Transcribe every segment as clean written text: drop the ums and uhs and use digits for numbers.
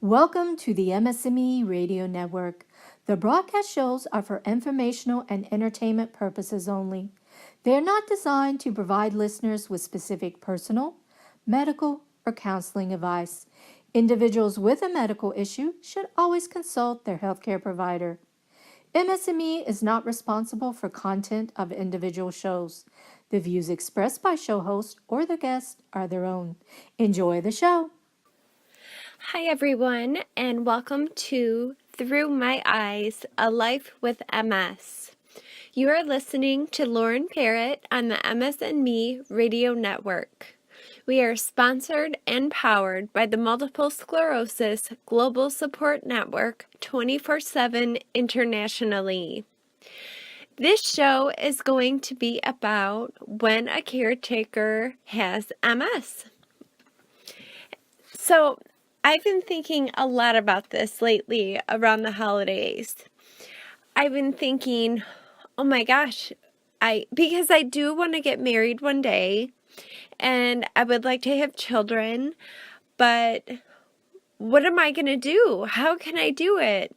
Welcome to the MS&Me Radio Network. The broadcast shows are for informational and entertainment purposes only. They are not designed to provide listeners with specific personal, medical, or counseling advice. Individuals with a medical issue should always consult their healthcare provider. MS&Me is not responsible for content of individual shows. The views expressed by show hosts or the guests are their own. Enjoy the show. Hi, everyone, and welcome to Through My Eyes, A Life with MS. You are listening to Lauren Parrott on the MS&Me Radio Network. We are sponsored and powered by the Multiple Sclerosis Global Support Network 24/7 internationally. This show is going to be about when a caretaker has MS. So, I've been thinking a lot about this lately around the holidays. I've been thinking, oh my gosh, because I do want to get married one day and I would like to have children, but what am I going to do? How can I do it?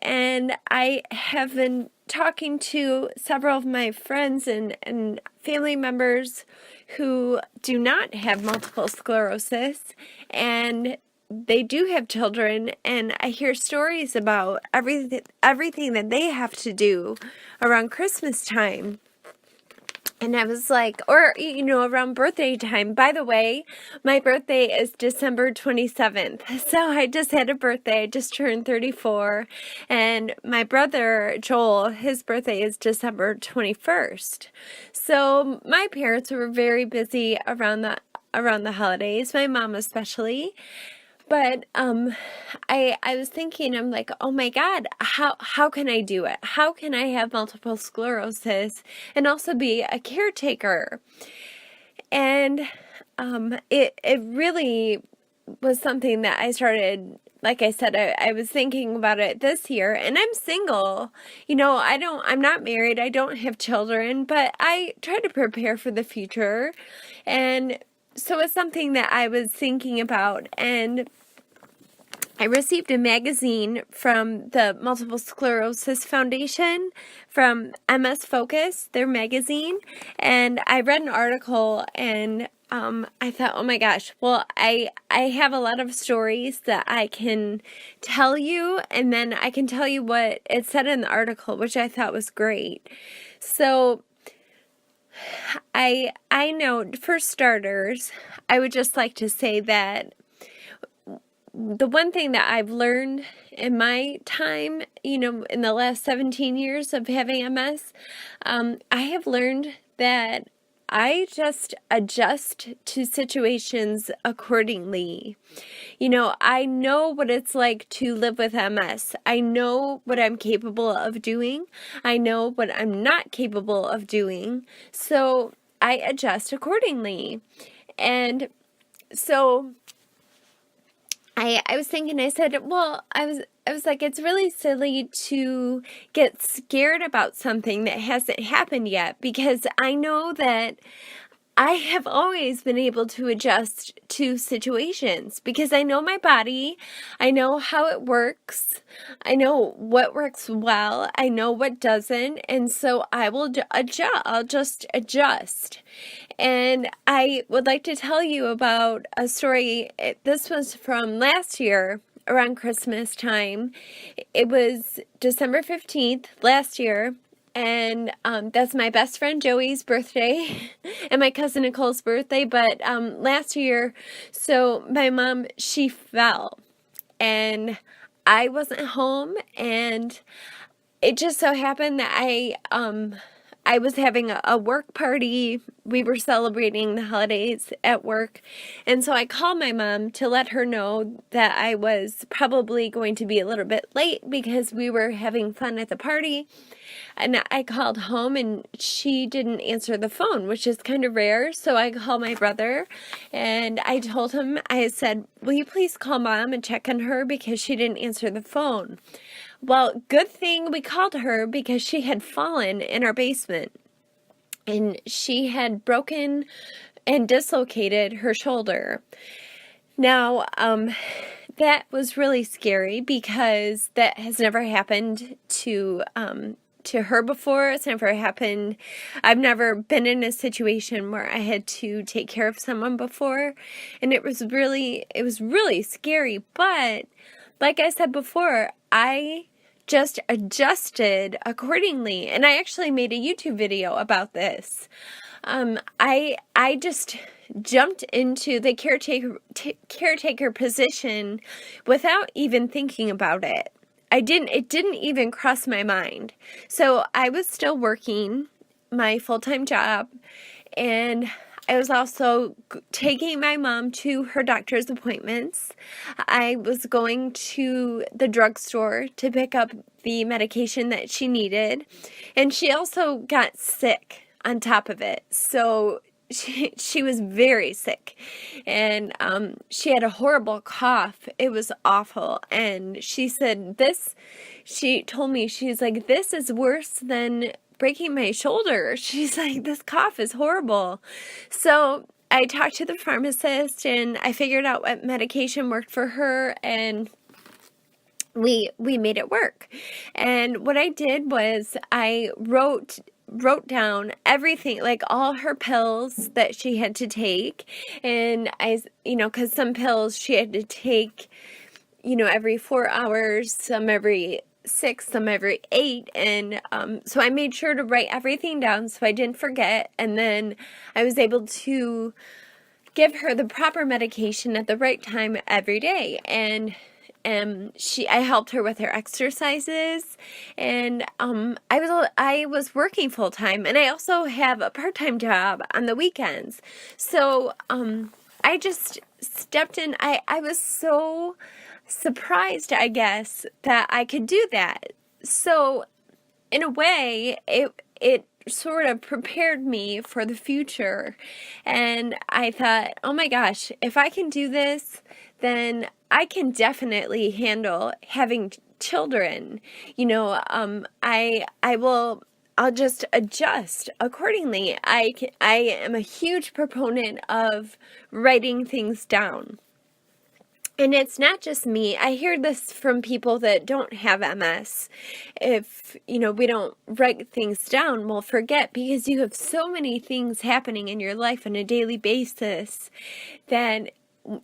And I have been talking to several of my friends and family members who do not have multiple sclerosis, and they do have children, and I hear stories about everything that they have to do around Christmas time. And I was like, or, around birthday time. By the way, my birthday is December 27th. So I just had a birthday. I just turned 34. And my brother, Joel, his birthday is December 21st. So my parents were very busy around the holidays, my mom especially. But I was thinking, I'm like, oh my God, how can I do it? How can I have multiple sclerosis and also be a caretaker? And it really was something that I started, like I said, I was thinking about it this year, and I'm single. I'm not married, I don't have children, but I try to prepare for the future. And so it's something that I was thinking about, and I received a magazine from the Multiple Sclerosis Foundation, from MS Focus, their magazine, and I read an article, and I thought, oh my gosh, well, I have a lot of stories that I can tell you, and then I can tell you what it said in the article, which I thought was great. So I know, for starters, I would just like to say that the one thing that I've learned in my time, in the last 17 years of having MS, I have learned that I just adjust to situations accordingly. I know what it's like to live with MS. I know what I'm capable of doing. I know what I'm not capable of doing. So I adjust accordingly. And so I was thinking, I said, well, I was like, it's really silly to get scared about something that hasn't happened yet, because I know that I have always been able to adjust to situations because I know my body, I know how it works, I know what works well, I know what doesn't, and so I will adjust. I'll just adjust. And I would like to tell you about a story. This was from last year around Christmas time. It was December 15th last year. And that's my best friend Joey's birthday and my cousin Nicole's birthday. But last year, so my mom, she fell and I wasn't home, and it just so happened that I was having a work party. We were celebrating the holidays at work. And so I called my mom to let her know that I was probably going to be a little bit late because we were having fun at the party. And I called home and she didn't answer the phone, which is kind of rare. So I called my brother and I told him, I said, will you please call Mom and check on her because she didn't answer the phone. Well, good thing we called her because she had fallen in our basement and she had broken and dislocated her shoulder. Now, that was really scary because that has never happened to her before. It's never happened. I've never been in a situation where I had to take care of someone before, and it was really scary. But like I said before, I just adjusted accordingly, and I actually made a YouTube video about this. I just jumped into the caretaker position without even thinking about it. It didn't even cross my mind. So I was still working my full-time job, and I was also taking my mom to her doctor's appointments. I was going to the drugstore to pick up the medication that she needed, and she also got sick on top of it. So she was very sick, and she had a horrible cough. It was awful. And she told me, she's like, this is worse than breaking my shoulder. She's like, this cough is horrible. So I talked to the pharmacist, and I figured out what medication worked for her, and we made it work. And what I did was I wrote down everything, like all her pills that she had to take. And because some pills she had to take, every 4 hours, some every 6, some every 8. And so I made sure to write everything down so I didn't forget. And then I was able to give her the proper medication at the right time every day. And I helped her with her exercises, and I was working full time, and I also have a part-time job on the weekends. So I just stepped in. I was so surprised, I guess, that I could do that. So in a way, it sort of prepared me for the future. And I thought, oh my gosh, if I can do this, then I can definitely handle having children. I'll just adjust accordingly. I am a huge proponent of writing things down. And it's not just me. I hear this from people that don't have MS. If, we don't write things down, we'll forget, because you have so many things happening in your life on a daily basis that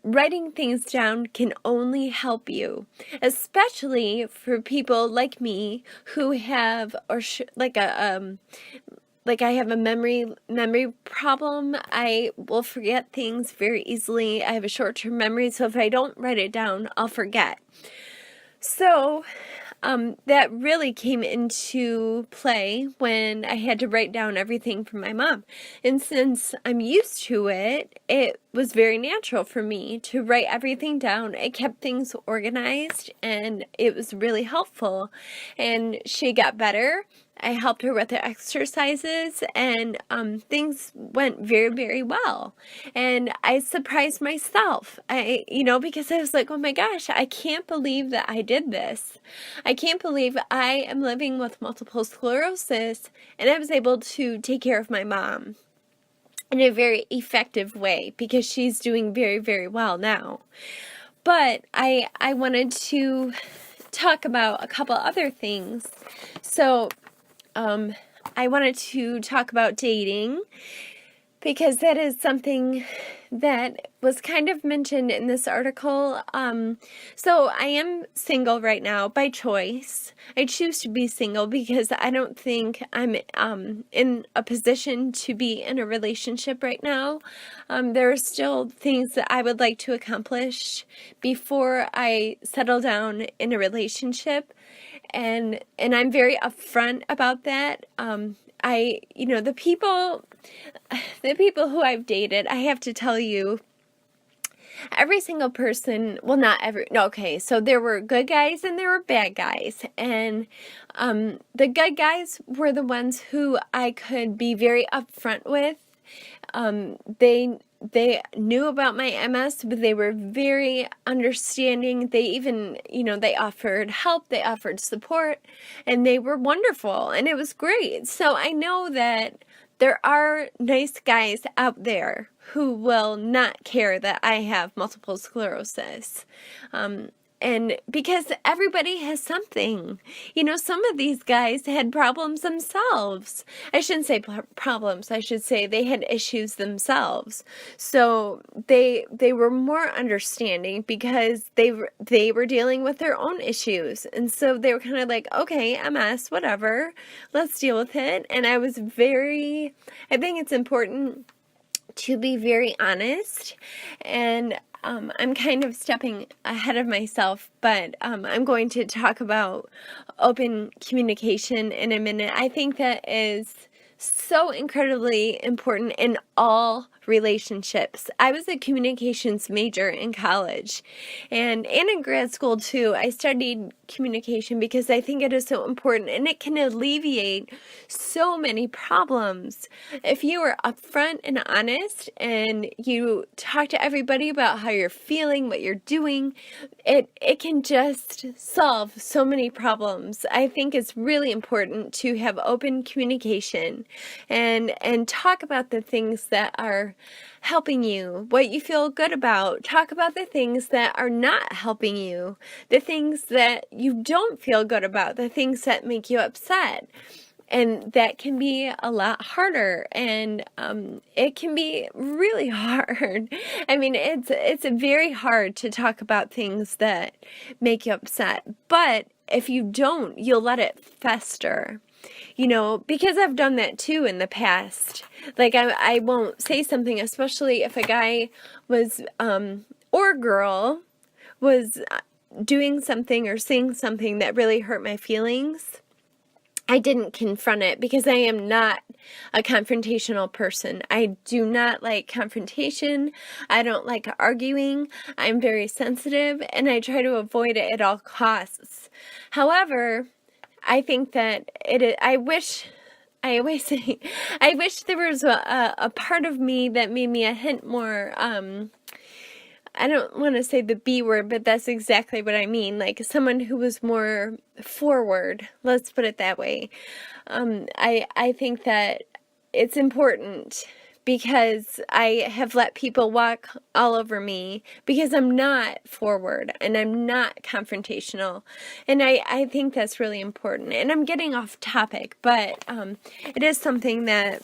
writing things down can only help you, especially for people like me who have, like I have a memory problem. I will forget things very easily. I have a short-term memory, so if I don't write it down, I'll forget. So that really came into play when I had to write down everything for my mom. And since I'm used to it, it was very natural for me to write everything down. It kept things organized, and it was really helpful. And she got better. I helped her with the exercises, and things went very, very well. And I surprised myself, because I was like, oh my gosh, I can't believe that I did this. I can't believe I am living with multiple sclerosis, and I was able to take care of my mom in a very effective way, because she's doing very, very well now. But I wanted to talk about a couple other things. So I wanted to talk about dating, because that is something that was kind of mentioned in this article. So I am single right now by choice. I choose to be single because I don't think I'm in a position to be in a relationship right now. There are still things that I would like to accomplish before I settle down in a relationship. And I'm very upfront about that. The people who I've dated, I have to tell you, every single person, well, not every, no, okay, so there were good guys and there were bad guys. And the good guys were the ones who I could be very upfront with. They knew about my MS, but they were very understanding. They even, they offered help, they offered support, and they were wonderful, and it was great. So I know that there are nice guys out there who will not care that I have multiple sclerosis. And because everybody has something, some of these guys had problems themselves. I shouldn't say problems. I should say they had issues themselves. So they were more understanding because they were dealing with their own issues. And so they were kind of like, okay, MS, whatever, let's deal with it. And I think it's important to be very honest, and I'm kind of stepping ahead of myself, but I'm going to talk about open communication in a minute. I think that is so incredibly important in all relationships. I was a communications major in college and in grad school too. I studied communication because I think it is so important, and it can alleviate so many problems. If you are upfront and honest and you talk to everybody about how you're feeling, what you're doing, it can just solve so many problems. I think it's really important to have open communication and talk about the things that are helping you, what you feel good about. Talk about the things that are not helping you, the things that you don't feel good about, the things that make you upset. And that can be a lot harder, and it can be really hard. I mean, it's very hard to talk about things that make you upset. But if you don't, you'll let it fester. Because I've done that too in the past. Like I won't say something, especially if a guy was or girl was doing something or saying something that really hurt my feelings. I didn't confront it because I am not a confrontational person. I do not like confrontation. I don't like arguing. I'm very sensitive, and I try to avoid it at all costs. However, I think that I wish there was a part of me that made me a hint more, I don't want to say the B word, but that's exactly what I mean. Like someone who was more forward. Let's put it that way. I think that it's important because I have let people walk all over me because I'm not forward and I'm not confrontational. And I think that's really important. And I'm getting off topic, but it is something that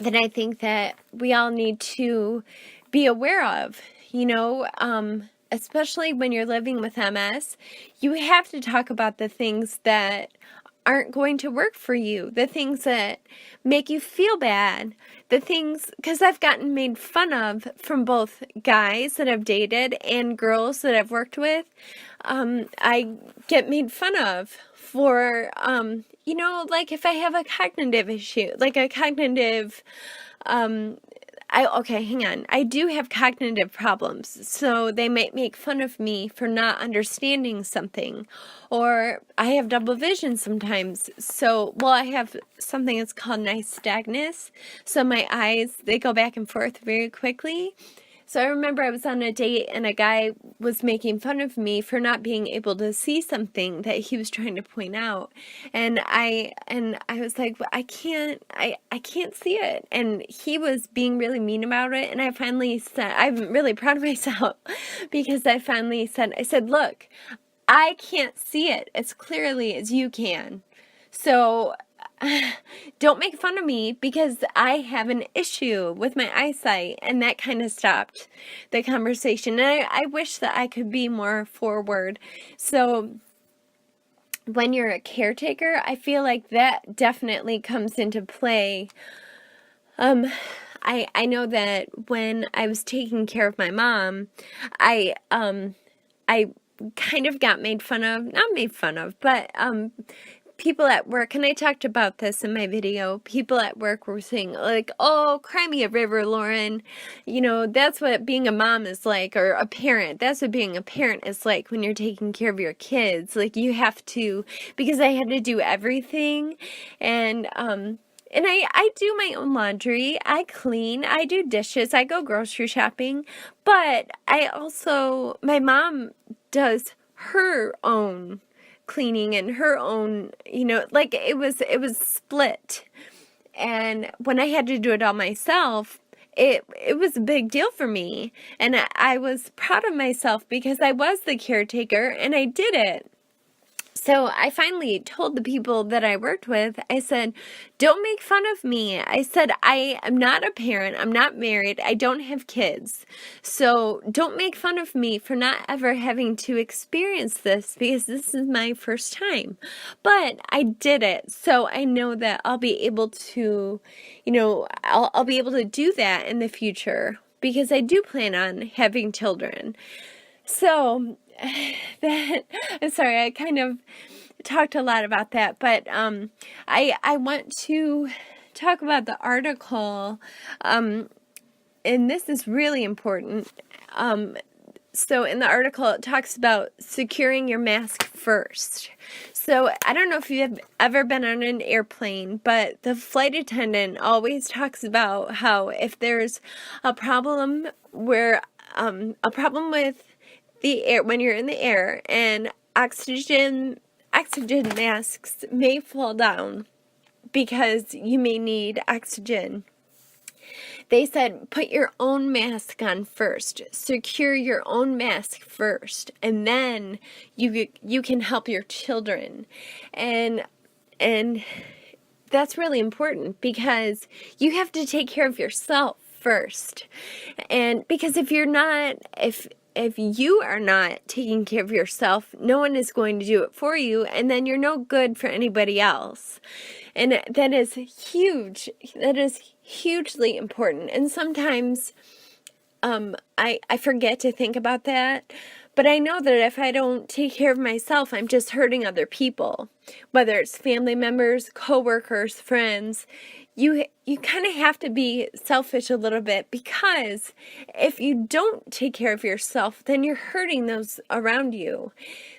I think that we all need to be aware of, especially when you're living with MS. You have to talk about the things that aren't going to work for you, the things that make you feel bad, the things, because I've gotten made fun of from both guys that I've dated and girls that I've worked with. I get made fun of for, like if I have a cognitive issue, like a cognitive, hang on. I do have cognitive problems, so they might make fun of me for not understanding something, or I have double vision sometimes. So, I have something that's called nystagmus, so my eyes, they go back and forth very quickly. So I remember I was on a date and a guy was making fun of me for not being able to see something that he was trying to point out. And I was like, I can't see it. And he was being really mean about it. And I finally said, I'm really proud of myself because I said, look, I can't see it as clearly as you can. So don't make fun of me because I have an issue with my eyesight. And that kind of stopped the conversation. And I wish that I could be more forward. So when you're a caretaker, I feel like that definitely comes into play. I know that when I was taking care of my mom, I kind of got made fun of, not made fun of, but people at work, and I talked about this in my video, people at work were saying like, oh, cry me a river, Lauren. That's what being a mom is like, or a parent. That's what being a parent is like when you're taking care of your kids. Like you have to, because I had to do everything. And I do my own laundry, I clean, I do dishes, I go grocery shopping, but my mom does her own cleaning and her own, like it was split. And when I had to do it all myself, it was a big deal for me, and I was proud of myself because I was the caretaker and I did it. So I finally told the people that I worked with, I said, don't make fun of me. I said, I am not a parent. I'm not married. I don't have kids. So don't make fun of me for not ever having to experience this, because this is my first time. But I did it. So I know that I'll be able to, I'll be able to do that in the future, because I do plan on having children. So I'm sorry, I kind of talked a lot about that, but I want to talk about the article, and this is really important. So in the article, it talks about securing your mask first. So I don't know if you've ever been on an airplane, but the flight attendant always talks about how if there's a problem with the air when you're in the air, and oxygen masks may fall down because you may need oxygen. They said, put your own mask on first, secure your own mask first, and then you can help your children. And that's really important, because you have to take care of yourself first. And because if you are not taking care of yourself, no one is going to do it for you, and then you're no good for anybody else. And that is huge. That is hugely important. And sometimes I forget to think about that. But I know that if I don't take care of myself, I'm just hurting other people, whether it's family members, coworkers, friends. You kind of have to be selfish a little bit, because if you don't take care of yourself, then you're hurting those around you.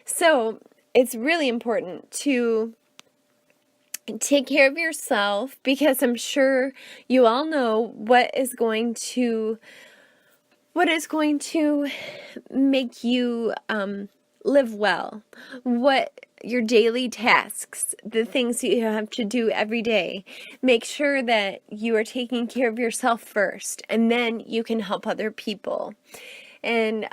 So it's really important to take care of yourself, because I'm sure you all know what is going to make you live well, what your daily tasks, the things that you have to do every day. Make sure that you are taking care of yourself first, and then you can help other people. And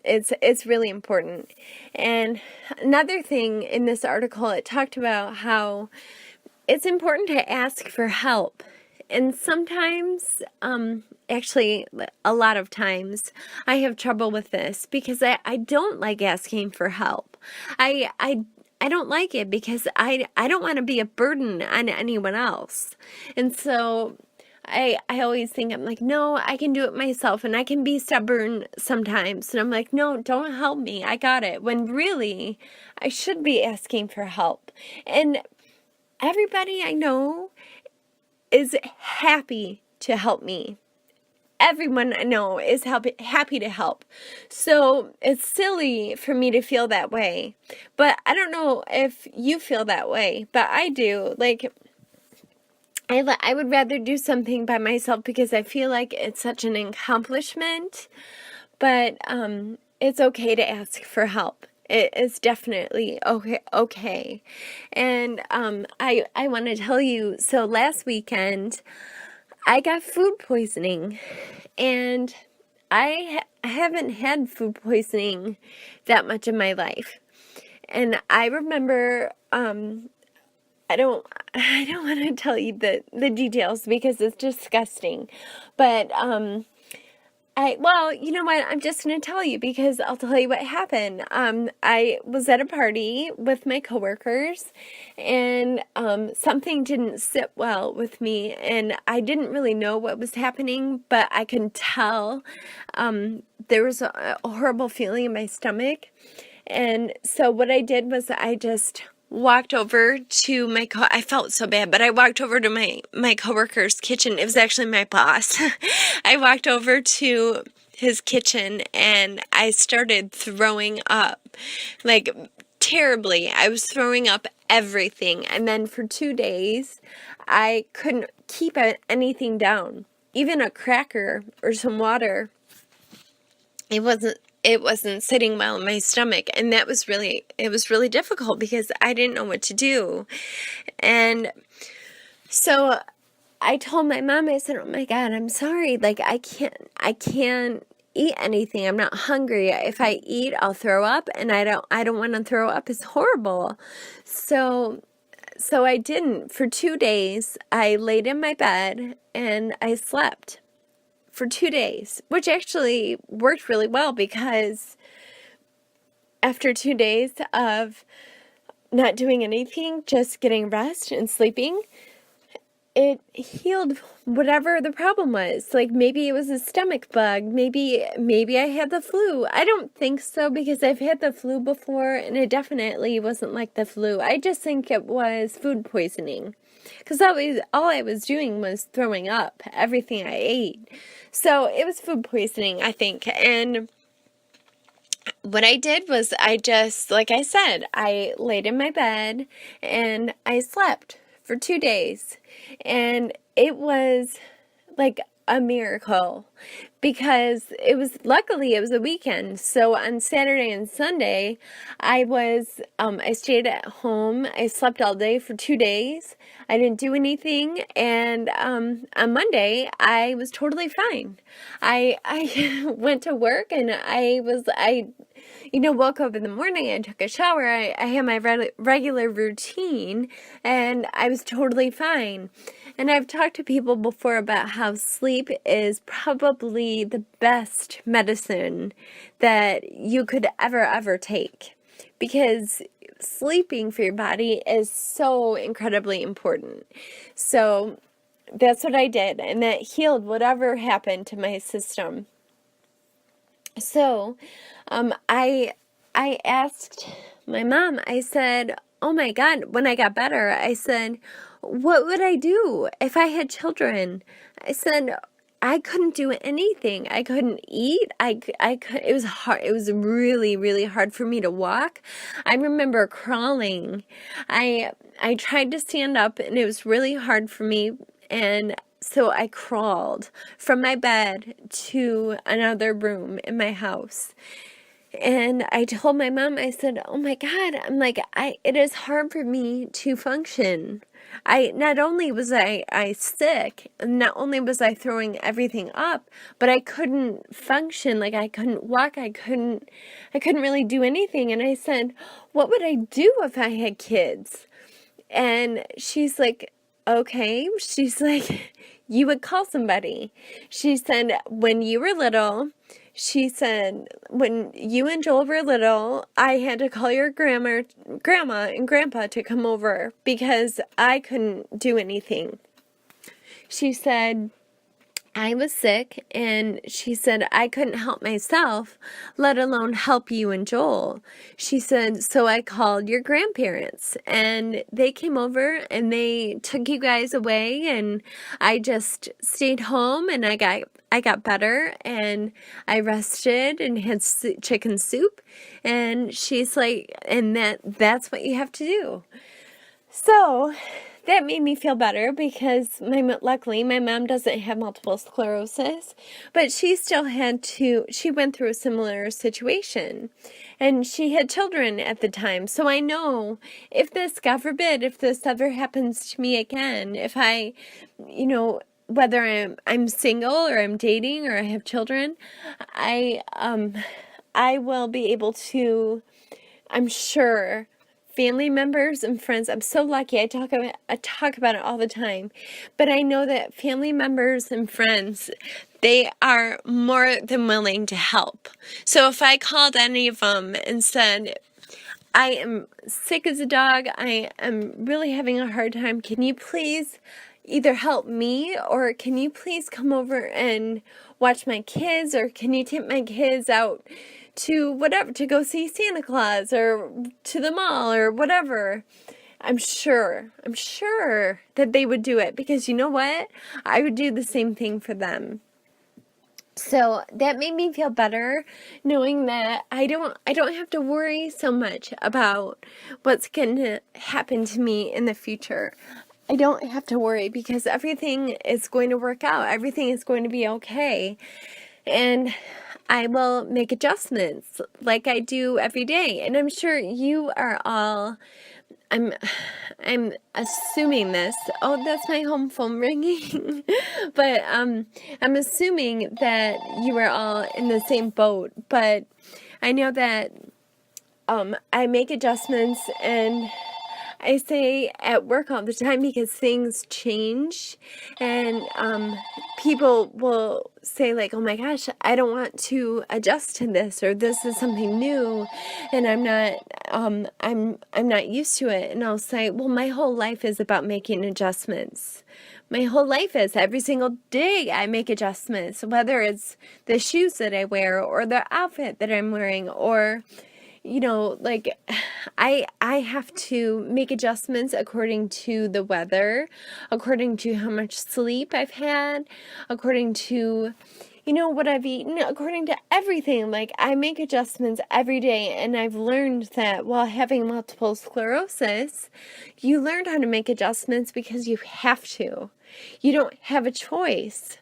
it's really important. And another thing in this article, it talked about how it's important to ask for help. And sometimes, actually a lot of times, I have trouble with this, because I don't like asking for help. I don't like it, because I don't want to be a burden on anyone else. And so I always think, I'm like, no, I can do it myself, and I can be stubborn sometimes. And I'm like, no, don't help me. I got it. When really, I should be asking for help. And everybody I know is happy to help me. Everyone I know is happy to help. So it's silly for me to feel that way. But I don't know if you feel that way, but I do. Like, I would rather do something by myself, because I feel like it's such an accomplishment. But it's okay to ask for help. It is definitely okay. And I want to tell you, so last weekend I got food poisoning, and I haven't had food poisoning that much in my life. And I remember, I don't want to tell you the details, because it's disgusting. But well, you know what? I'm just going to tell you, because I'll tell you what happened. I was at a party with my coworkers, and something didn't sit well with me, and I didn't really know what was happening, but I could tell there was a horrible feeling in my stomach. And so what I did was I just walked over to I felt so bad, but I walked over to my coworker's kitchen. It was actually my boss. I walked over to his kitchen, and I started throwing up, like, terribly. I was throwing up everything. And then for 2 days, I couldn't keep anything down, even a cracker or some water. It wasn't sitting well in my stomach, and it was really difficult, because I didn't know what to do. And so I told my mom, I said, "Oh my God, I'm sorry. Like, I can't eat anything. I'm not hungry. If I eat, I'll throw up, and I don't want to throw up. It's horrible." So I didn't. For 2 days, I laid in my bed and I slept for 2 days, which actually worked really well because after 2 days of not doing anything, just getting rest and sleeping, it healed whatever the problem was. Like maybe it was a stomach bug, maybe I had the flu. I don't think so because I've had the flu before and it definitely wasn't like the flu. I just think it was food poisoning. Because all I was doing was throwing up everything I ate. So it was food poisoning, I think. And what I did was I just, like I said, I laid in my bed and I slept for 2 days. And it was like a miracle because luckily it was a weekend. So on Saturday and Sunday, I stayed at home. I slept all day for 2 days. I didn't do anything. And on Monday, I was totally fine. I went to work and woke up in the morning, I took a shower, I had my regular routine, and I was totally fine. And I've talked to people before about how sleep is probably the best medicine that you could ever take. Because sleeping for your body is so incredibly important. So that's what I did, and that healed whatever happened to my system. So, I asked my mom, I said, "Oh my God," when I got better, I said, "What would I do if I had children?" I said, I couldn't do anything. I couldn't eat. It was hard. It was really, really hard for me to walk. I remember crawling. I tried to stand up and it was really hard for me. And so I crawled from my bed to another room in my house. And I told my mom, I said, "Oh my God," I'm like, it is hard for me to function. Not only was I sick, not only was I throwing everything up, but I couldn't function. Like I couldn't walk. I couldn't really do anything. And I said, "What would I do if I had kids?" And she's like, "Okay." She's like, "You would call somebody." She said, "When you were little," she said, "when you and Joel were little, I had to call your grandma and grandpa to come over because I couldn't do anything." She said, "I was sick," and she said, "I couldn't help myself, let alone help you and Joel." She said, "So I called your grandparents, and they came over, and they took you guys away, and I just stayed home, and I got better, and I rested and had chicken soup." And she's like, "And that's what you have to do." So that made me feel better because luckily my mom doesn't have multiple sclerosis, but she went through a similar situation and she had children at the time. So I know if God forbid, if this ever happens to me again, if I, whether I'm single or I'm dating or I have children, I will be able to, I'm sure, family members and friends. I'm so lucky. I talk about it all the time. But I know that family members and friends, they are more than willing to help. So if I called any of them and said, "I am sick as a dog. I am really having a hard time. Can you please either help me or can you please come over and watch my kids, or can you take my kids out to whatever, to go see Santa Claus or to the mall or whatever?" I'm sure that they would do it because you know what? I would do the same thing for them. So that made me feel better knowing that I don't have to worry so much about what's going to happen to me in the future. I don't have to worry because everything is going to work out. Everything is going to be okay. And I will make adjustments like I do every day. And I'm sure you are all I'm assuming this. Oh, that's my home phone ringing. But I'm assuming that you are all in the same boat. But I know that I make adjustments, and I say at work all the time because things change, and people will say like, "Oh my gosh, I don't want to adjust to this," or "This is something new, and I'm not used to it." And I'll say, "Well, my whole life is about making adjustments. My whole life is every single day I make adjustments, whether it's the shoes that I wear or the outfit that I'm wearing, or like I have to make adjustments according to the weather, according to how much sleep I've had, according to what I've eaten, according to everything. Like, I make adjustments every day, and I've learned that while having multiple sclerosis, you learn how to make adjustments because you have to. You don't have a choice.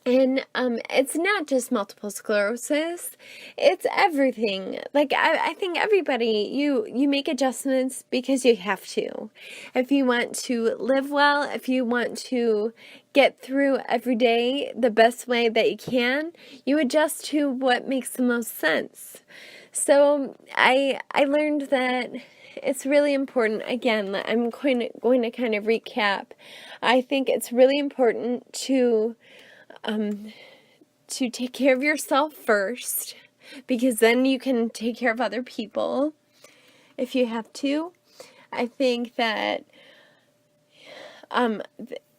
And it's not just multiple sclerosis, it's everything. Like, I think everybody, you make adjustments because you have to. If you want to live well, if you want to get through every day the best way that you can, you adjust to what makes the most sense. So I learned that it's really important. Again, I'm going to kind of recap. I think it's really important to take care of yourself first, because then you can take care of other people if you have to. I think that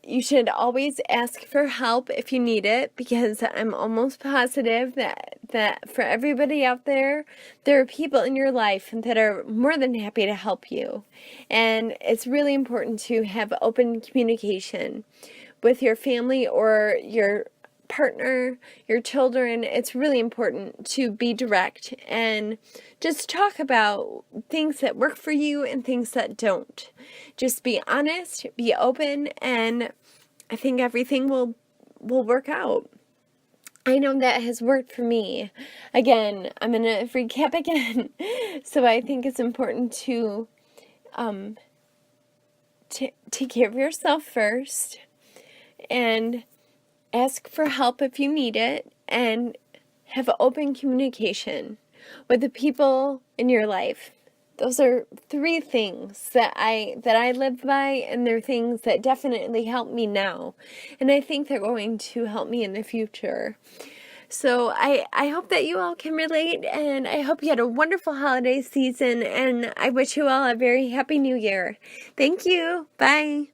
you should always ask for help if you need it, because I'm almost positive that for everybody out there, there are people in your life that are more than happy to help you. And it's really important to have open communication with your family or your partner, your children. It's really important to be direct and just talk about things that work for you and things that don't. Just be honest, be open, and I think everything will work out. I know that has worked for me. Again, I'm going to recap again. So I think it's important to take care of yourself first, and ask for help if you need it, and have open communication with the people in your life. Those are 3 things that I live by, and they're things that definitely help me now. And I think they're going to help me in the future. So I hope that you all can relate, and I hope you had a wonderful holiday season, and I wish you all a very happy new year. Thank you. Bye.